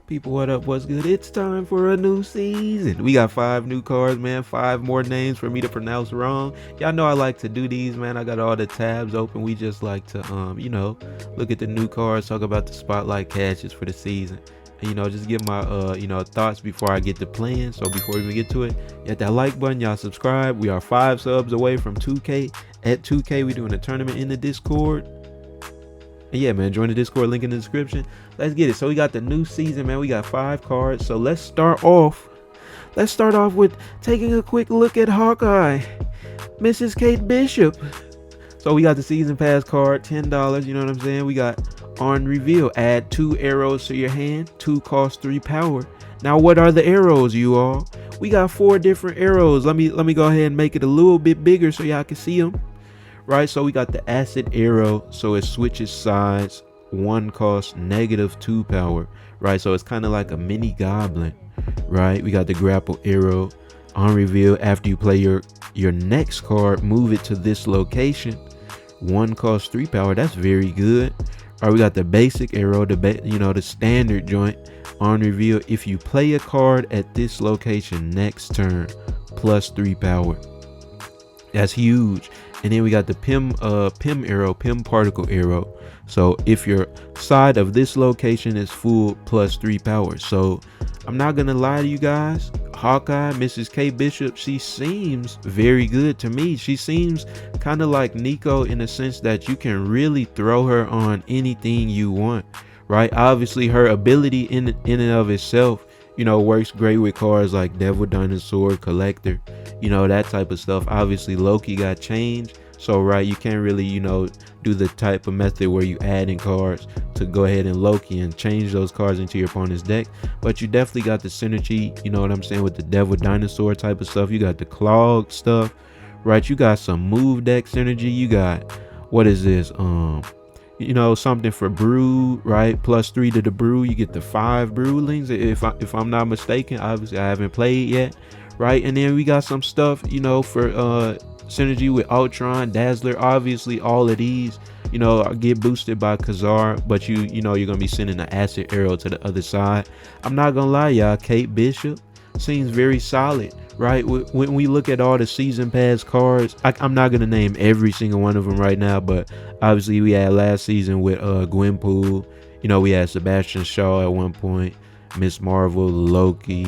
People, what up? What's good? It's time for a new season. We got 5 new cards, man. 5 more names for me to pronounce wrong. Y'all know I like to do these, man. I got all the tabs open. We just like to, look at the new cards, talk about the spotlight catches for the season. And, just get my, thoughts before I get to playing. So before we even get to it, hit that like button. Y'all subscribe. We are 5 subs away from 2K. At 2K, we doing a tournament in the Discord. And yeah, man, join the Discord, link in the description. Let's get it. So we got the new season, man. We got 5 cards. So let's start off. Let's start off with taking a quick look at Hawkeye, Mrs. Kate Bishop. So we got the season pass card, $10. You know what I'm saying? We got on reveal. Add 2 arrows to your hand. 2 cost 3 power. Now, what are the arrows, you all? We got 4 different arrows. Let me go ahead and make it a little bit bigger so y'all can see them. Right, so we got the acid arrow, so it switches sides. 1 costs -2 power. Right, so it's kind of like a mini goblin. Right, we got the grapple arrow. On reveal, after you play your next card, move it to this location. 1 costs 3 power. That's very good. All right, we got the basic arrow, the standard joint. On reveal, if you play a card at this location next turn, +3 power. That's huge. And then we got the Pim particle arrow. So if your side of this location is full, +3 power. So I'm not gonna lie to you guys, Hawkeye, Mrs. Kate Bishop, she seems very good to me. She seems kind of like Nico in the sense that you can really throw her on anything you want, right? Obviously her ability in and of itself, works great with cards like Devil Dinosaur, Collector, that type of stuff. Obviously Loki got changed, so right, you can't really do the type of method where you add in cards to go ahead and Loki and change those cards into your opponent's deck. But you definitely got the synergy, what I'm saying, with the Devil Dinosaur type of stuff. You got the Clog stuff, right? You got some move deck synergy. You got, what is this, something for brew, right? +3 to the brew. You get the 5 brewlings, if I'm not mistaken. Obviously I haven't played yet, right? And then we got some stuff, for synergy with Ultron, Dazzler. Obviously all of these get boosted by Kazar, but you're gonna be sending an acid arrow to the other side. I'm not gonna lie, y'all, Kate Bishop seems very solid, right? When we look at all the season pass cards, I'm not gonna name every single one of them right now, but obviously we had last season with Gwenpool. We had Sebastian Shaw at one point, Miss Marvel, Loki,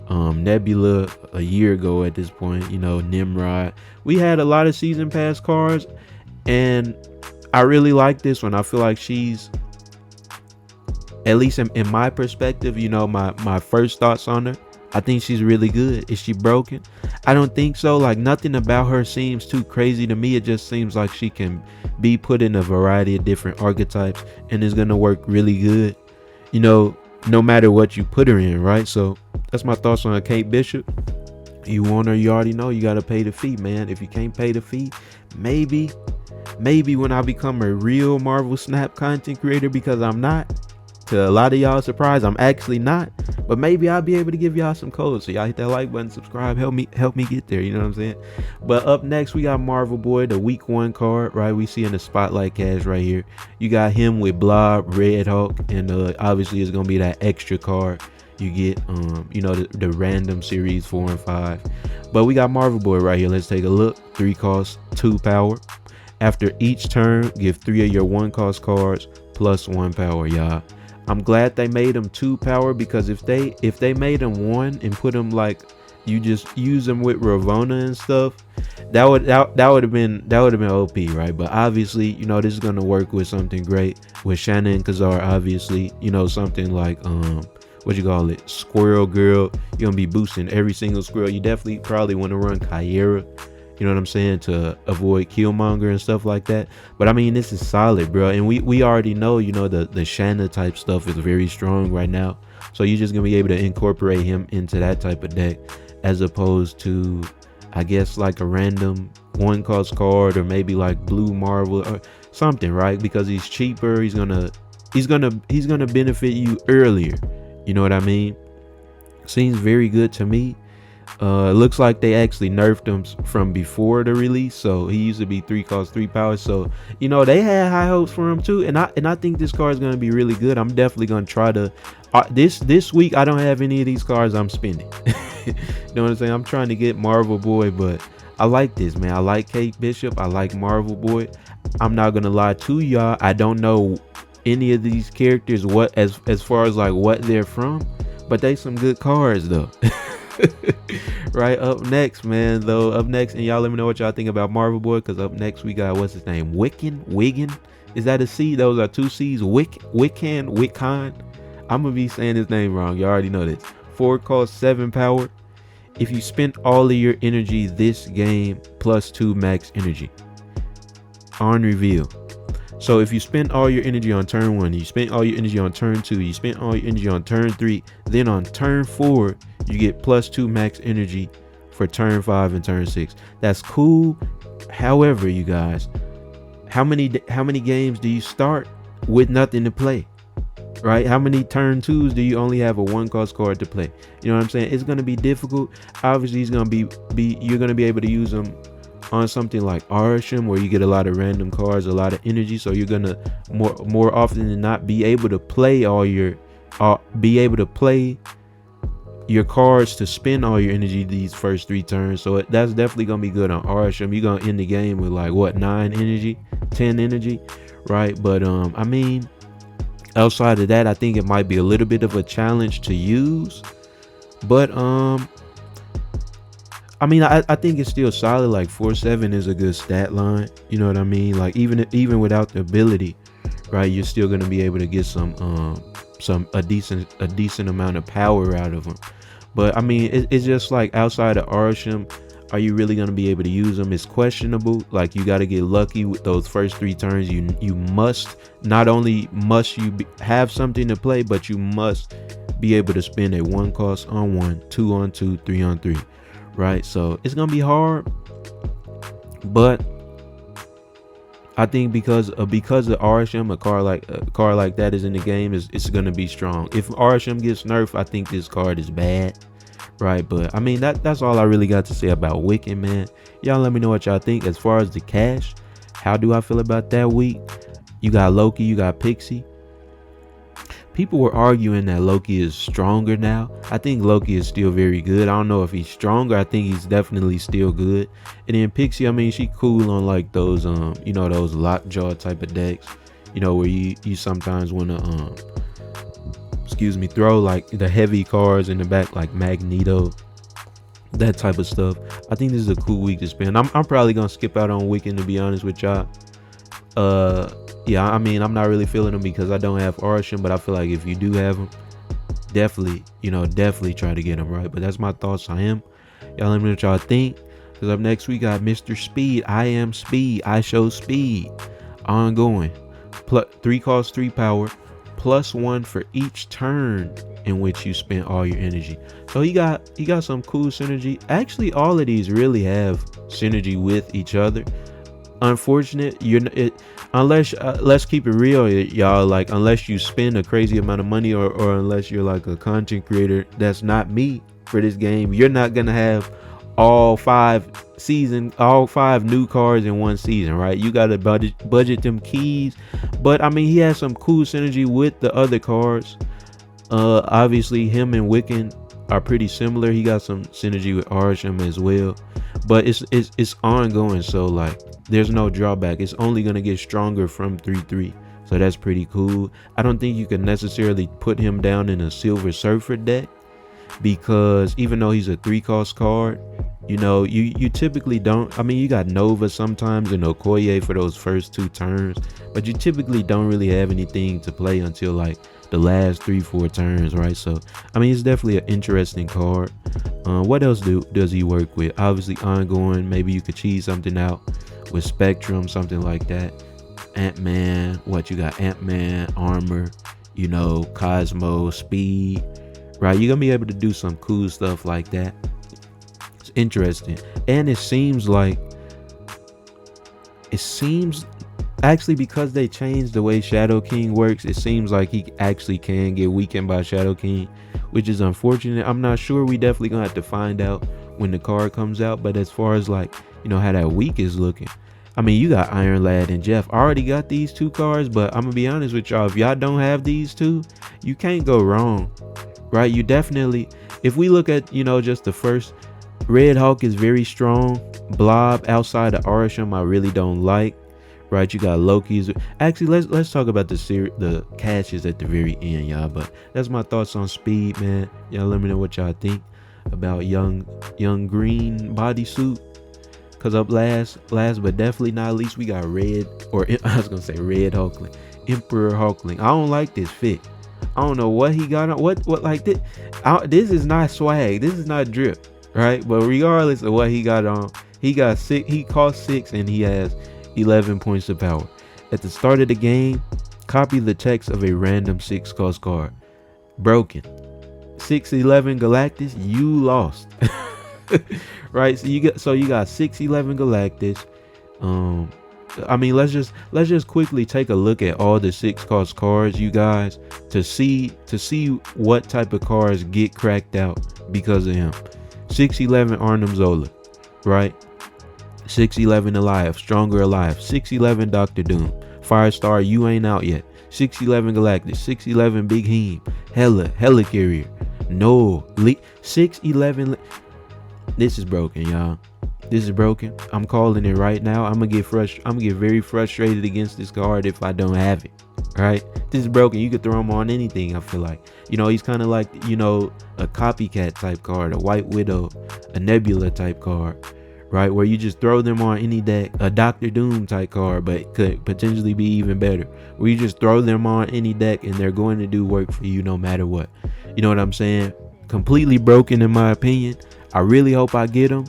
Nebula a year ago at this point, Nimrod. We had a lot of season pass cards, and I really like this one. I feel like she's, at least in my perspective, my first thoughts on her, I think she's really good. Is she broken? I don't think so. Like, nothing about her seems too crazy to me. It just seems like she can be put in a variety of different archetypes and is gonna work really good, no matter what you put her in, right? So that's my thoughts on Kate Bishop. You want her, you already know you gotta pay the fee, man. If you can't pay the fee, maybe when I become a real Marvel Snap content creator, because I'm not, to a lot of y'all surprise, I'm actually not, but maybe I'll be able to give y'all some codes. So y'all hit that like button, subscribe, help me get there, you know what I'm saying? But up next we got Marvel Boy, the week 1 card, right? We see in the spotlight cash right here. You got him with Blob, Red Hulk, and obviously it's gonna be that extra card you get, the random series 4 and 5. But we got Marvel Boy right here. Let's take a look. 3 costs 2 power. After each turn, give 3 of your 1 cost cards +1 power, y'all. I'm glad they made them 2 power, because if they made them 1 and put them like you just use them with Ravonna and stuff, that would have been OP, right? But obviously, this is gonna work with something great with Shanna and Kazar. Obviously, something like Squirrel Girl. You're gonna be boosting every single squirrel. You definitely probably want to run Kyera, you know what I'm saying, to avoid Killmonger and stuff like that. But I mean, this is solid, bro. And we already know, the Shanna type stuff is very strong right now. So you're just gonna be able to incorporate him into that type of deck, as opposed to, I guess, like a random 1 cost card, or maybe like Blue Marvel or something, right? Because he's cheaper. He's gonna benefit you earlier. You know what I mean? Seems very good to me. It looks like they actually nerfed him from before the release, so he used to be 3 cost 3 power. So they had high hopes for him too, and I think this card is gonna be really good. I'm definitely gonna try to. This week I don't have any of these cards I'm spending. You know what I'm saying? I'm trying to get Marvel Boy, but I like this, man. I like Kate Bishop. I like Marvel Boy. I'm not gonna lie to y'all. I don't know any of these characters as far as like what they're from, but they some good cards though. Right, up next, man, and y'all let me know what y'all think about Marvel Boy, because up next we got, what's his name, Wiggin. Is that a C? Those are 2 C's. Wiccan. I'm gonna be saying his name wrong, you already know this. 4 cost 7 power. If you spend all of your energy this game, plus 2 max energy on reveal. So if you spend all your energy on turn 1, you spend all your energy on turn 2, you spend all your energy on turn 3, then on turn 4 you get plus 2 max energy for turn 5 and turn 6. That's cool. However, you guys, how many games do you start with nothing to play? Right? How many turn 2s do you only have a 1 cost card to play? You know what I'm saying? It's going to be difficult. Obviously, he's going to you're going to be able to use them on something like Arsham, where you get a lot of random cards, a lot of energy, so you're gonna more often than not be able to play your cards to spend all your energy these first 3 turns. So that's definitely gonna be good on Arsham. You're gonna end the game with like what, 9 energy, 10 energy, right? But I mean, outside of that, I think it might be a little bit of a challenge to use, but I mean, I think it's still solid. Like 4-7 is a good stat line. You know what I mean? Like even without the ability, right? You're still gonna be able to get a decent amount of power out of them. But I mean, it's just like outside of Arsham, are you really gonna be able to use them? It's questionable. Like you got to get lucky with those first 3 turns. You must not only have something to play, but you must be able to spend a 1 cost on 1, 2 on 2, 3 on 3. Right, so it's gonna be hard, but I think because of Arsham, a card like that is in the game, it's gonna be strong. If Arsham gets nerfed, I think this card is bad, right? But I mean, that's all I really got to say about Wiccan, man. Y'all let me know what y'all think. As far as the cash, how do I feel about that week? You got Loki, you got Pixie. People were arguing that Loki is stronger now. I think Loki is still very good. I don't know if he's stronger. I think he's definitely still good. And then Pixie, I mean, she cool on like those those lockjaw type of decks, where you sometimes want to throw like the heavy cards in the back, like Magneto, that type of stuff. I think this is a cool week to spend. I'm probably gonna skip out on Wiccan, to be honest with y'all. Yeah, I mean, I'm not really feeling them because I don't have Arsham, but I feel like if you do have them, definitely try to get them, right? But that's my thoughts on him. Y'all let me know what y'all think. Because up next we got Mr. Speed. I am Speed. I show speed. Ongoing. 3 cost 3 power. Plus 1 for each turn in which you spend all your energy. So he got some cool synergy. Actually, all of these really have synergy with each other. Unfortunate, unless let's keep it real, y'all, like unless you spend a crazy amount of money or unless you're like a content creator that's not me for this game, you're not gonna have all 5 new cards in one season, right? You gotta budget them keys. But I mean, he has some cool synergy with the other cards. Obviously him and Wiccan are pretty similar. He got some synergy with Arsham as well, but it's ongoing, so like there's no drawback. It's only gonna get stronger from 3-3, so that's pretty cool. I don't think you can necessarily put him down in a Silver Surfer deck, because even though he's a 3 cost card, you typically don't. I mean, you got Nova sometimes and Okoye for those first 2 turns, but you typically don't really have anything to play until like the last 3-4 turns, right? So I mean, it's definitely an interesting card. What else does he work with? Obviously ongoing. Maybe you could cheese something out with Spectrum, something like that. Ant-Man, what you got? Ant-Man, armor, Cosmo, speed, right? You're gonna be able to do some cool stuff like that. It's interesting. And it seems Actually, because they changed the way Shadow King works, it seems like he actually can get weakened by Shadow King, which is unfortunate. I'm not sure. We definitely gonna have to find out when the card comes out. But as far as like, you know, how that week is looking, I mean, you got Iron Lad and Jeff. I already got these two cards, but I'm gonna be honest with y'all. If y'all don't have these two, you can't go wrong, right? You definitely, if we look at, you know, just the first, Red Hulk is very strong. Blob outside of Arsham, I really don't like. Right, you got Loki's. Actually, let's talk about the caches at the very end, y'all. But that's my thoughts on Speed, man. Y'all let me know what y'all think about young green bodysuit. Cause up last but definitely not least, we got Red, or I was gonna say Red Hulkling, Emperor Hulkling. I don't like this fit. I don't know what he got on. What like this? This is not swag. This is not drip, right? But regardless of what he got on, he got 6. He cost 6, and he has 11 points of power. At the start of the game, copy the text of a random 6 cost card. Broken. 611 Galactus, you lost. Right? So you got 611 Galactus. I mean, let's just quickly take a look at all the 6 cost cards, you guys, to see what type of cards get cracked out because of him. 611 Arnim Zola, right? 611 Alive, Stronger Alive. 611 Doctor Doom. Firestar, you ain't out yet. 611 Galactus. 611 Big Heem. Hella Carrier. No. 611. This is broken, y'all. This is broken. I'm calling it right now. I'm gonna get very frustrated against this card if I don't have it. Right? This is broken. You could throw him on anything, I feel like. You know, he's kind of like, you know, a copycat type card, a White Widow, a Nebula type card. Right, where you just throw them on any deck, a Doctor Doom type card, but could potentially be even better. Where you just throw them on any deck and they're going to do work for you no matter what. You know what I'm saying? Completely broken in my opinion. I really hope I get them.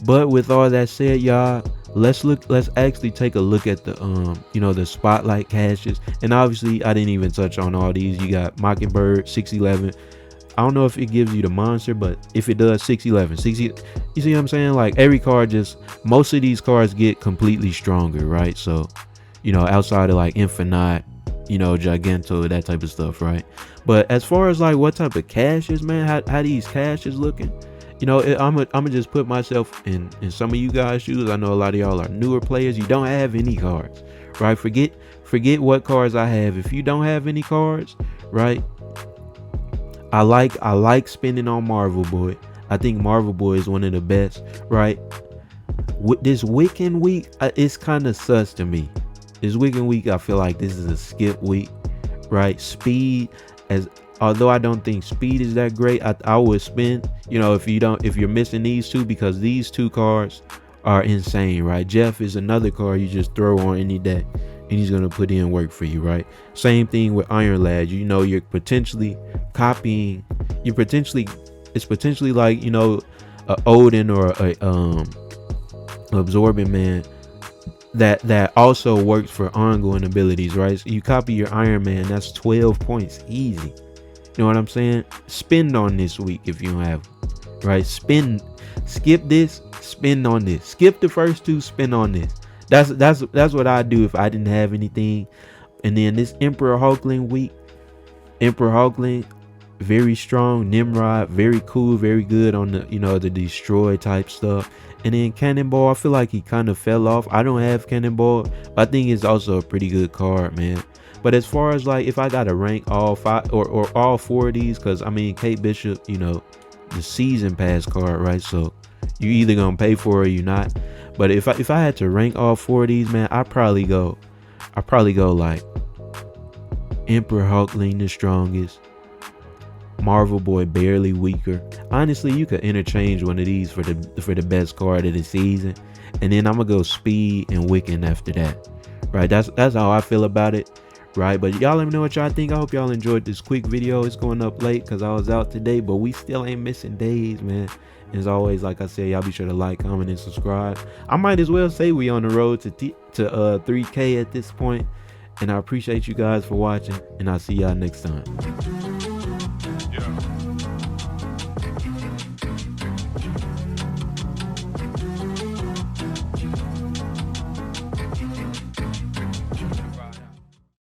But with all that said, y'all, let's actually take a look at the you know, the spotlight caches. And obviously I didn't even touch on all these. You got Mockingbird, 611. I don't know if it gives you the monster, but if it does, 611. You see what I'm saying? Like every card, most of these cards get completely stronger, right? So, you know, outside of like Infinite, you know, Giganto, that type of stuff, right? But as far as like what type of caches, man, how these caches looking, you know, I'm gonna just put myself in some of you guys' shoes. I know a lot of y'all are newer players. You don't have any cards, right? Forget what cards I have. If you don't have any cards, right? I like spending on Marvel Boy. I think Marvel Boy is one of the best, right? With this Wiccan week, it's kind of sus to me. This Wiccan week, I feel like this is a skip week, right? Speed, although I don't think Speed is that great, I would spend, you know, if you're missing these two, because these two cards are insane, right? Jeff is another card you just throw on any deck and he's gonna put in work for you, right? Same thing with Iron Lad. You know, you're potentially copying. It's potentially like, you know, a Odin or a Absorbing Man that also works for ongoing abilities, right? So you copy your Iron Man, that's 12 points easy. You know what I'm saying? Spend on this week if you don't have, right? Skip this, spend on this. Skip the first two, spend on this. That's what I'd do if I didn't have anything. And then this Emperor Hulkling week, Emperor Hulkling, very strong. Nimrod, very cool, very good on the, you know, the destroy type stuff. And then Cannonball, I feel like he kind of fell off. I don't have Cannonball, but I think it's also a pretty good card, man. But as far as like if I gotta rank all 5 or all 4 of these, because I mean Kate Bishop, you know, the season pass card, right? So you either gonna pay for it or you not. But if I had to rank all 4 of these, man, I'd probably go like Emperor Hulkling the strongest, Marvel Boy barely weaker. Honestly, you could interchange one of these for the best card of the season, and then I'm gonna go Speed and Wiccan after that, right? That's how I feel about it, right? But y'all let me know what y'all think. I hope y'all enjoyed this quick video. It's going up late because I was out today, but we still ain't missing days, man. As always, like I said, y'all be sure to like, comment, and subscribe. I might as well say we on the road to 3K at this point, and I appreciate you guys for watching, and I'll see y'all next time.